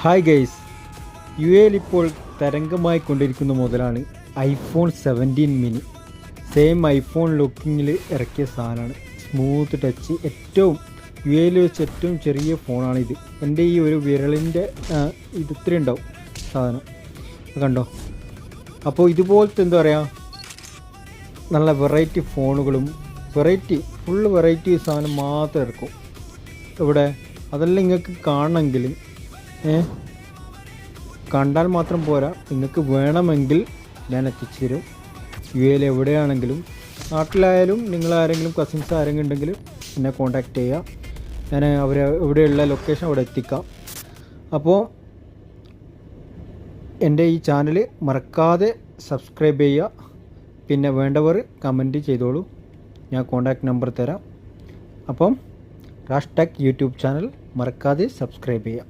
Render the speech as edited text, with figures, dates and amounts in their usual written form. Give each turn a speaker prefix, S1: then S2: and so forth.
S1: Hi guys, U എയിൽ ഇപ്പോൾ തരംഗമായി കൊണ്ടിരിക്കുന്ന മുതലാണ് ഐഫോൺ 17 മിനി. സെയിം ഐഫോൺ ലുക്കിങ്ങിൽ ഇറക്കിയ സാധനമാണ്. സ്മൂത്ത് ടച്ച്, ഏറ്റവും യു എയിൽ വെച്ച് ഏറ്റവും ചെറിയ ഫോണാണിത്. എൻ്റെ ഈ ഒരു വിരലിൻ്റെ ഇത്ര ഉണ്ടാവും സാധനം, കണ്ടോ. അപ്പോൾ ഇതുപോലത്തെ എന്താ പറയുക, നല്ല വെറൈറ്റി ഫോണുകളും ഫുള്ള് വെറൈറ്റി സാധനം മാത്രം ഇറക്കും ഇവിടെ. അതെല്ലാം നിങ്ങൾക്ക് കാണണമെങ്കിൽ കണ്ടാൽ മാത്രം പോരാ, നിങ്ങൾക്ക് വേണമെങ്കിൽ ഞാൻ എത്തിച്ചു തരും. യു എയിൽ എവിടെയാണെങ്കിലും, നാട്ടിലായാലും നിങ്ങൾ ആരെങ്കിലും കസിൻസ് ആരെങ്കിലും ഉണ്ടെങ്കിൽ എന്നെ കോൺടാക്റ്റ് ചെയ്യുക. ഞാൻ എവിടെയുള്ള ലൊക്കേഷൻ അവിടെ എത്തിക്കാം. അപ്പോൾ എൻ്റെ ഈ ചാനൽ മറക്കാതെ സബ്സ്ക്രൈബ് ചെയ്യുക. പിന്നെ വേണ്ടവർ കമൻറ്റ് ചെയ്തോളൂ, ഞാൻ കോൺടാക്റ്റ് നമ്പർ തരാം. അപ്പം റാഷ് ടെക് യൂട്യൂബ് ചാനൽ മറക്കാതെ സബ്സ്ക്രൈബ് ചെയ്യുക.